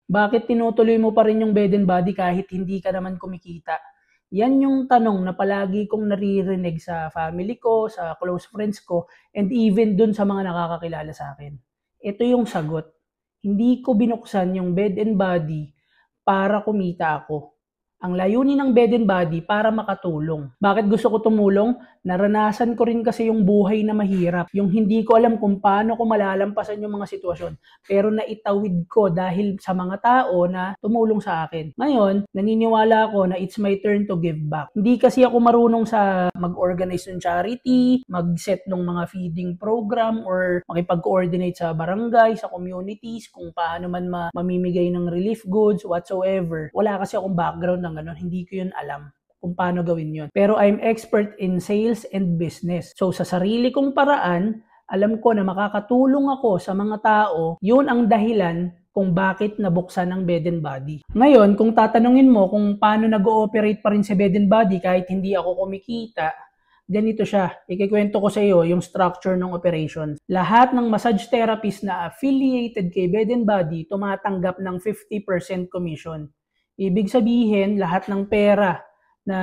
Bakit tinutuloy mo pa rin yung bed and body kahit hindi ka naman kumikita? Yan yung tanong na palagi kong naririnig sa family ko, sa close friends ko, and even dun sa mga nakakakilala sa akin. Ito yung sagot. Hindi ko binuksan yung bed and body para kumita ako. Ang layunin ng bed and body para makatulong. Bakit gusto ko tumulong? Naranasan ko rin kasi yung buhay na mahirap. Yung hindi ko alam kung paano ko malalampasan yung mga sitwasyon. Pero naitawid ko dahil sa mga tao na tumulong sa akin. Ngayon, naniniwala ako na it's my turn to give back. Hindi kasi ako marunong sa mag-organize ng charity, mag-set ng mga feeding program, or makipag-coordinate sa barangay, sa communities, kung paano man mamimigay ng relief goods, whatsoever. Wala kasi akong background ng ganun. Hindi ko yun alam kung paano gawin yun. Pero I'm expert in sales and business. So sa sarili kong paraan, alam ko na makakatulong ako sa mga tao. Yun ang dahilan kung bakit nabuksan ang bed and body. Ngayon, kung tatanungin mo kung paano nag-ooperate pa rin si bed and body kahit hindi ako kumikita, ganito siya. Ikikwento ko sa iyo yung structure ng operations. Lahat ng massage therapist na affiliated kay Bed and Body tumatanggap ng 50% commission. Ibig sabihin, lahat ng pera na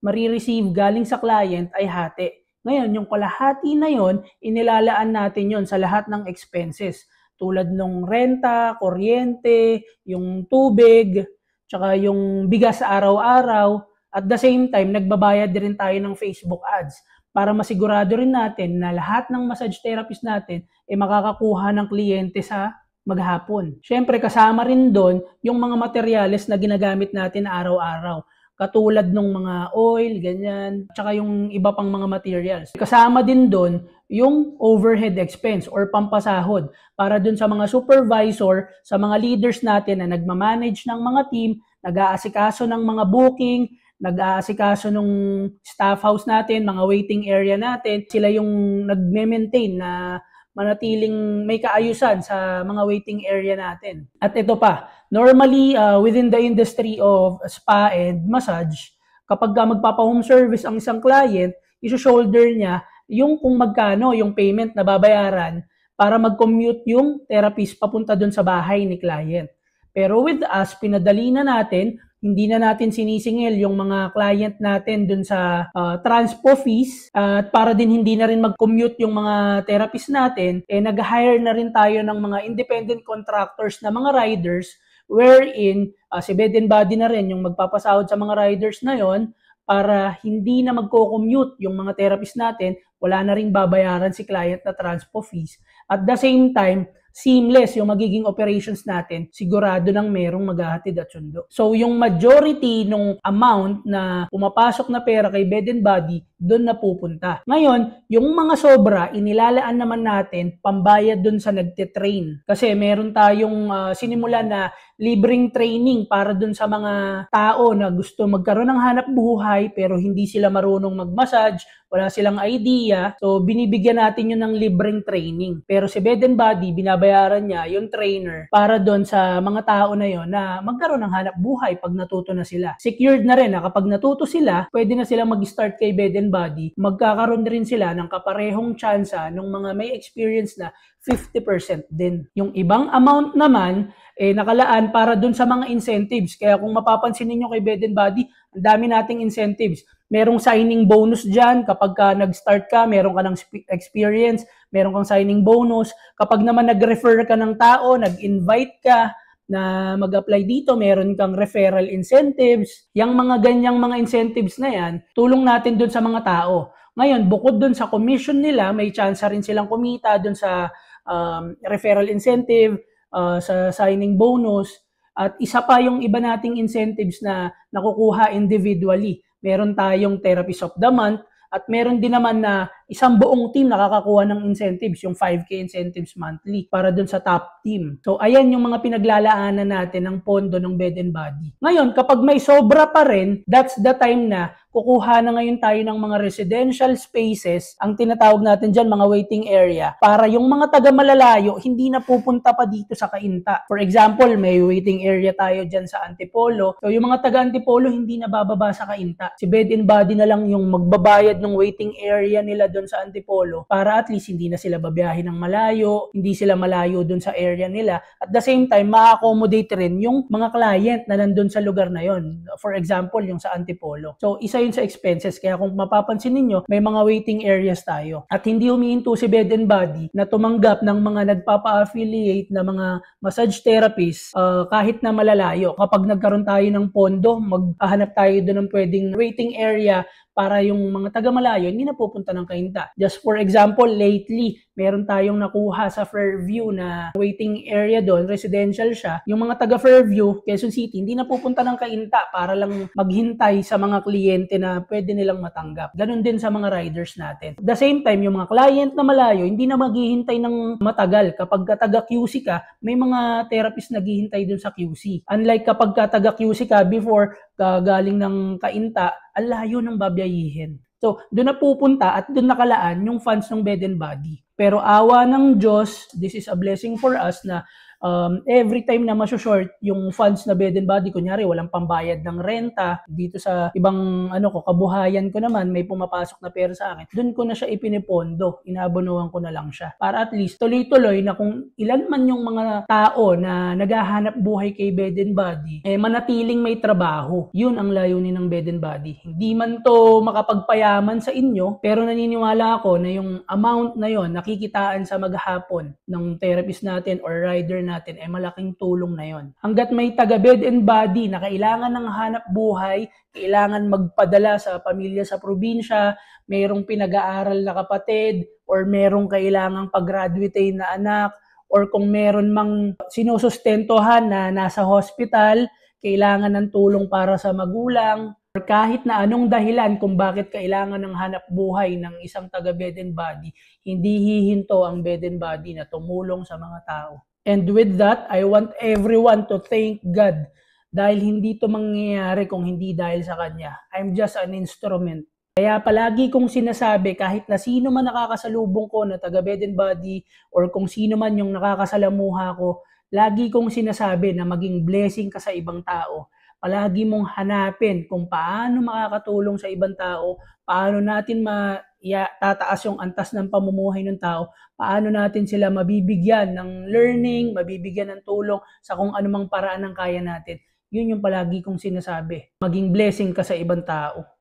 marireceive galing sa client ay hati. Ngayon, yung kalahati na yon, inilalaan natin yon sa lahat ng expenses. Tulad ng renta, kuryente, yung tubig, tsaka yung bigas sa araw-araw. At the same time, nagbabayad din tayo ng Facebook ads para masigurado rin natin na lahat ng massage therapist natin ay makakakuha ng kliyente sa maghapon. Siyempre, kasama rin doon yung mga materyales na ginagamit natin araw-araw. Katulad ng mga oil, ganyan, tsaka yung iba pang mga materials. Kasama din doon yung overhead expense or pampasahod para doon sa mga supervisor, sa mga leaders natin na nagmamanage ng mga team, nag-aasikaso ng mga booking, nag-aasikaso ng staff house natin, mga waiting area natin. Sila yung nag-maintain na manatiling may kaayusan sa mga waiting area natin. At ito pa, normally within the industry of spa and massage, kapag magpapa-home service ang isang client, iso-shoulder niya yung kung magkano yung payment na babayaran para mag-commute yung therapist papunta dun sa bahay ni client. Pero with us, pinadali na natin, hindi na natin sinisingil yung mga client natin dun sa transpo fees at para din hindi na rin mag-commute yung mga therapist natin, nag-hire na rin tayo ng mga independent contractors na mga riders wherein si Bed and Body na rin yung magpapasahod sa mga riders na yon para hindi na magko-commute yung mga therapist natin, wala na ring babayaran si client na transpo fees. At the same time, seamless yung magiging operations natin, sigurado nang merong maghahatid at sundo. So yung majority ng amount na pumapasok na pera kay Bed and Body, doon na pupunta. Ngayon, yung mga sobra, inilalaan naman natin pambayad doon sa nagte-train. Kasi meron tayong sinimulan na libreng training para doon sa mga tao na gusto magkaroon ng hanap buhay pero hindi sila marunong mag-massage, wala silang idea. So, binibigyan natin yun ng libreng training. Pero si Bed and Body, binabayaran niya yung trainer para doon sa mga tao na yon na magkaroon ng hanap buhay pag natuto na sila. Secured na rin na kapag natuto sila, pwede na silang mag-start kay Bed and Body. Magkakaroon rin sila ng kaparehong tsansa ng mga may experience na 50% din. Yung ibang amount naman, nakalaan para dun sa mga incentives. Kaya kung mapapansin niyo kay Bed and Body, ang dami nating incentives. Merong signing bonus dyan. Kapag nag-start ka, meron ka ng experience, meron kang signing bonus. Kapag naman nag-refer ka ng tao, nag-invite ka na mag-apply dito, meron kang referral incentives. Yang mga ganyang mga incentives na yan, tulong natin dun sa mga tao. Ngayon, bukod dun sa commission nila, may chance rin silang kumita dun sa referral incentive, sa signing bonus. At isa pa yung iba nating incentives na nakukuha individually. Meron tayong Therapist of the Month at meron din naman na isang buong team nakakakuha ng incentives, yung 5K incentives monthly para dun sa top team. So, ayan yung mga pinaglalaanan natin ng pondo ng Bed and Body. Ngayon, kapag may sobra pa rin, that's the time na kukuha na ngayon tayo ng mga residential spaces, ang tinatawag natin dyan, mga waiting area, para yung mga taga-malalayo, hindi na pupunta pa dito sa Cainta. For example, may waiting area tayo dyan sa Antipolo. So, yung mga taga-Antipolo, hindi na bababa sa Cainta. Si Bed and Body na lang yung magbabayad ng waiting area nila doon sa Antipolo para at least hindi na sila babiyahe ng malayo, hindi sila malayo doon sa area nila. At the same time, ma-accommodate rin yung mga client na nandun sa lugar na yon. For example, yung sa Antipolo. So, isa yun sa expenses. Kaya kung mapapansin ninyo, may mga waiting areas tayo. At hindi humihinto si Bed and Body na tumanggap ng mga nagpapa-affiliate na mga massage therapists kahit na malalayo. Kapag nagkaroon tayo ng pondo, maghahanap tayo doon ng pwedeng waiting area para yung mga taga-malayo hindi na pupunta ng Cainta. Just for example, lately, meron tayong nakuha sa Fairview na waiting area doon, residential siya. Yung mga taga-Fairview, Quezon City, hindi na pupunta ng Cainta para lang maghintay sa mga kliyente na pwede nilang matanggap. Ganon din sa mga riders natin. At the same time, yung mga client na malayo, hindi na maghihintay ng matagal. Kapag taga-QC ka, may mga therapist naghihintay doon sa QC. Unlike kapag taga-QC ka before, galing ng Cainta, ang layo ng babiyahihin. So, doon na pupunta at doon nakalaan yung funds ng Bed and Body. Pero awa ng Diyos, this is a blessing for us na every time na maso-short yung funds na Bed and Body, kunyari walang pambayad ng renta, dito sa ibang kabuhayan ko naman, may pumapasok na pera sa akin, doon ko na siya ipinipondo, inaabonuhan ko na lang siya. Para at least tuloy-tuloy na kung ilan man yung mga tao na naghahanap buhay kay Bed and Body, manatiling may trabaho. Yun ang layunin ng Bed and Body. Hindi man to makapagpayaman sa inyo, pero naniniwala ako na yung amount na yon nakikitaan sa maghapon ng therapist natin or rider natin malaking tulong na yon. Hanggat may taga Bed and Body na kailangan ng hanap buhay, kailangan magpadala sa pamilya sa probinsya, mayroong pinag-aaral na kapatid, or merong kailangang pag-graduate na anak, or kung meron mang sinusustentohan na nasa hospital, kailangan ng tulong para sa magulang, or kahit na anong dahilan kung bakit kailangan ng hanap buhay ng isang taga Bed and Body, hindi hihinto ang Bed and Body na tumulong sa mga tao. And with that, I want everyone to thank God dahil hindi to mangyayari kung hindi dahil sa Kanya. I'm just an instrument. Kaya palagi kong sinasabi, kahit na sino man nakakasalubong ko na taga Bed and Body or kung sino man yung nakakasalamuha ko, lagi kong sinasabi na maging blessing ka sa ibang tao. Palagi mong hanapin kung paano makakatulong sa ibang tao, paano natin tataas yung antas ng pamumuhay ng tao, paano natin sila mabibigyan ng learning, mabibigyan ng tulong sa kung anumang paraan ng kaya natin. Yun yung palagi kong sinasabi. Maging blessing ka sa ibang tao.